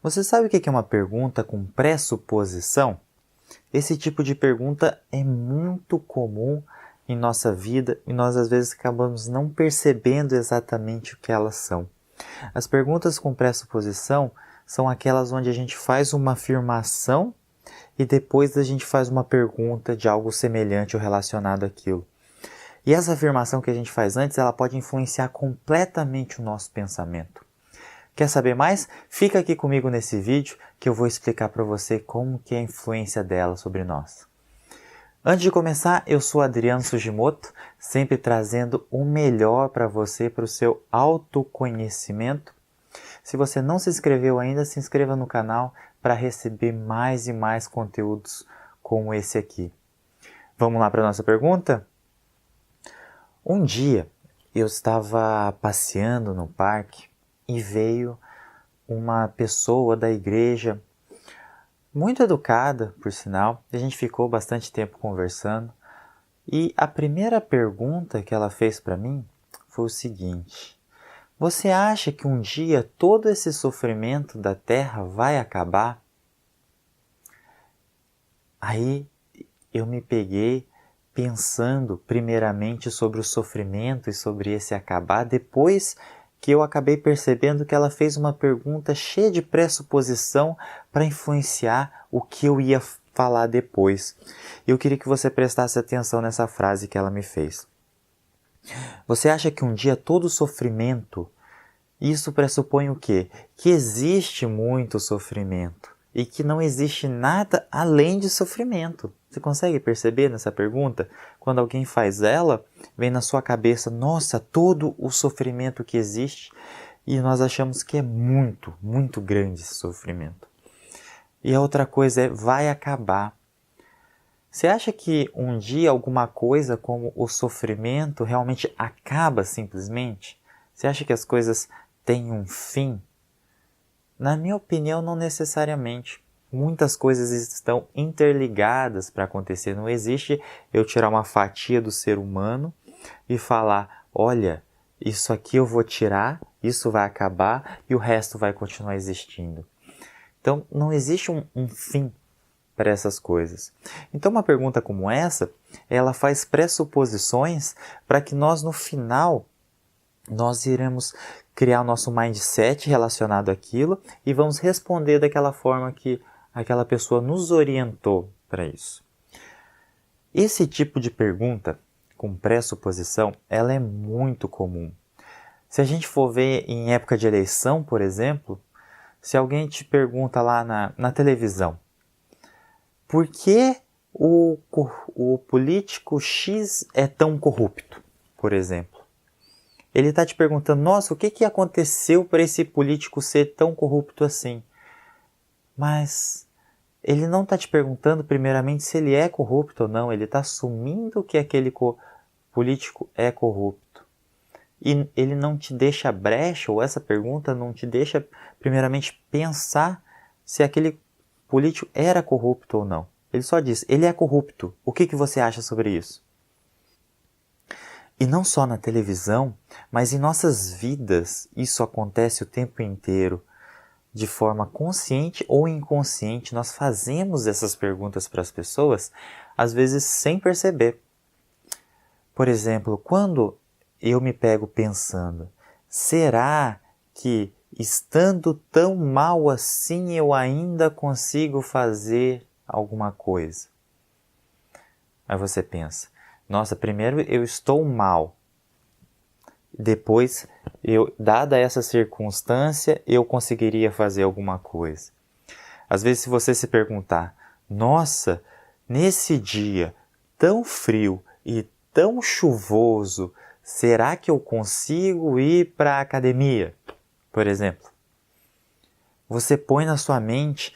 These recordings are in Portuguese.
Você sabe o que é uma pergunta com pressuposição? Esse tipo de pergunta é muito comum em nossa vida e nós às vezes acabamos não percebendo exatamente o que elas são. As perguntas com pressuposição são aquelas onde a gente faz uma afirmação e depois a gente faz uma pergunta de algo semelhante ou relacionado àquilo. E essa afirmação que a gente faz antes, ela pode influenciar completamente o nosso pensamento. Quer saber mais? Fica aqui comigo nesse vídeo que eu vou explicar para você como que é a influência dela sobre nós. Antes de começar, eu sou Adriano Sugimoto, sempre trazendo o melhor para você, para o seu autoconhecimento. Se você não se inscreveu ainda, se inscreva no canal para receber mais e mais conteúdos como esse aqui. Vamos lá para a nossa pergunta? Um dia eu estava passeando no parque e veio uma pessoa da igreja, muito educada, por sinal, e a gente ficou bastante tempo conversando. E a primeira pergunta que ela fez para mim foi o seguinte: você acha que um dia todo esse sofrimento da terra vai acabar? Aí eu me peguei pensando primeiramente sobre o sofrimento e sobre esse acabar, depois que eu acabei percebendo que ela fez uma pergunta cheia de pressuposição para influenciar o que eu ia falar depois. Eu queria que você prestasse atenção nessa frase que ela me fez. Você acha que um dia todo sofrimento, isso pressupõe o quê? Que existe muito sofrimento e que não existe nada além de sofrimento. Você consegue perceber nessa pergunta? Quando alguém faz ela, vem na sua cabeça, nossa, todo o sofrimento que existe, e nós achamos que é muito, muito grande esse sofrimento. E a outra coisa é, vai acabar. Você acha que um dia alguma coisa como o sofrimento realmente acaba simplesmente? Você acha que as coisas têm um fim? Na minha opinião, não necessariamente. Muitas coisas estão interligadas para acontecer. Não existe eu tirar uma fatia do ser humano e falar, olha, isso aqui eu vou tirar, isso vai acabar e o resto vai continuar existindo. Então, não existe um fim para essas coisas. Então, uma pergunta como essa, ela faz pressuposições para que nós, no final, nós iremos criar o nosso mindset relacionado àquilo e vamos responder daquela forma que aquela pessoa nos orientou para isso. Esse tipo de pergunta, com pressuposição, ela é muito comum. Se a gente for ver em época de eleição, por exemplo, se alguém te pergunta lá na televisão, por que o político X é tão corrupto, por exemplo? Ele está te perguntando, nossa, o que aconteceu para esse político ser tão corrupto assim? Mas ele não está te perguntando primeiramente se ele é corrupto ou não, ele está assumindo que aquele político é corrupto. E ele não te deixa brecha, ou essa pergunta não te deixa primeiramente pensar se aquele político era corrupto ou não. Ele só diz, ele é corrupto, o que você acha sobre isso? E não só na televisão, mas em nossas vidas isso acontece o tempo inteiro. De forma consciente ou inconsciente, nós fazemos essas perguntas para as pessoas, às vezes sem perceber. Por exemplo, quando eu me pego pensando, será que estando tão mal assim eu ainda consigo fazer alguma coisa? Aí você pensa, nossa, primeiro eu estou mal. Depois, dada essa circunstância, eu conseguiria fazer alguma coisa. Às vezes, se você se perguntar, nossa, nesse dia tão frio e tão chuvoso, será que eu consigo ir para a academia? Por exemplo, você põe na sua mente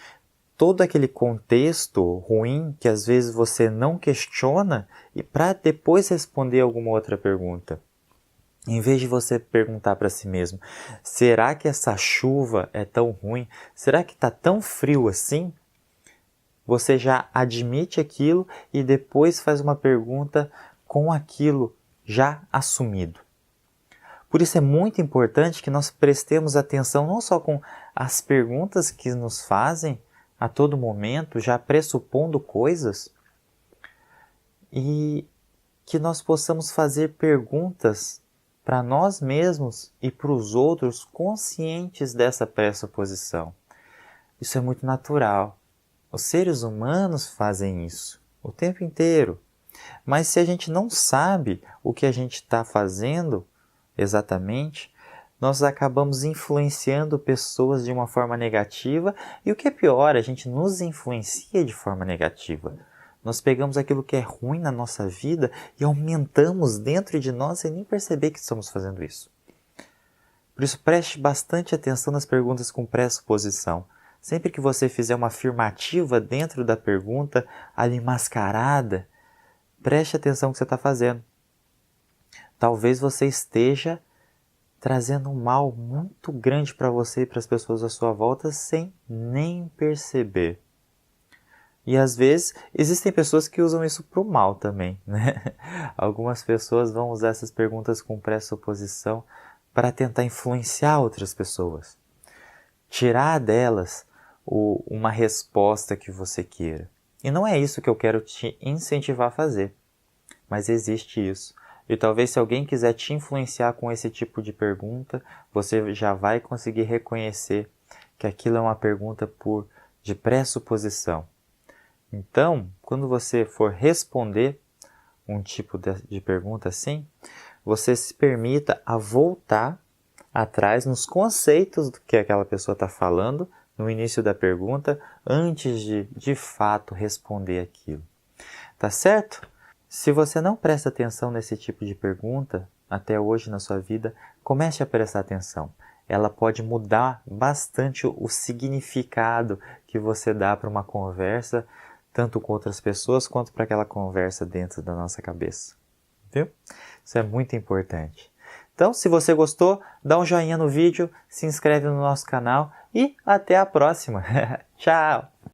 todo aquele contexto ruim que às vezes você não questiona e para depois responder alguma outra pergunta. Em vez de você perguntar para si mesmo, será que essa chuva é tão ruim? Será que está tão frio assim? Você já admite aquilo e depois faz uma pergunta com aquilo já assumido. Por isso é muito importante que nós prestemos atenção não só com as perguntas que nos fazem a todo momento, já pressupondo coisas, e que nós possamos fazer perguntas para nós mesmos e para os outros conscientes dessa pressuposição. Isso é muito natural. Os seres humanos fazem isso o tempo inteiro. Mas se a gente não sabe o que a gente está fazendo exatamente, nós acabamos influenciando pessoas de uma forma negativa e o que é pior, a gente nos influencia de forma negativa. Nós pegamos aquilo que é ruim na nossa vida e aumentamos dentro de nós sem nem perceber que estamos fazendo isso. Por isso, preste bastante atenção nas perguntas com pressuposição. Sempre que você fizer uma afirmativa dentro da pergunta, ali mascarada, preste atenção no que você está fazendo. Talvez você esteja trazendo um mal muito grande para você e para as pessoas à sua volta sem nem perceber. E às vezes existem pessoas que usam isso para o mal também, né? Algumas pessoas vão usar essas perguntas com pressuposição para tentar influenciar outras pessoas. Tirar delas uma resposta que você queira. E não é isso que eu quero te incentivar a fazer. Mas existe isso. E talvez se alguém quiser te influenciar com esse tipo de pergunta, você já vai conseguir reconhecer que aquilo é uma pergunta de pressuposição. Então, quando você for responder um tipo de pergunta assim, você se permita a voltar atrás nos conceitos do que aquela pessoa está falando no início da pergunta, antes de fato responder aquilo. Tá certo? Se você não presta atenção nesse tipo de pergunta até hoje na sua vida, comece a prestar atenção. Ela pode mudar bastante o significado que você dá para uma conversa, tanto com outras pessoas quanto para aquela conversa dentro da nossa cabeça. Viu? Isso é muito importante. Então, se você gostou, dá um joinha no vídeo, se inscreve no nosso canal e até a próxima. Tchau!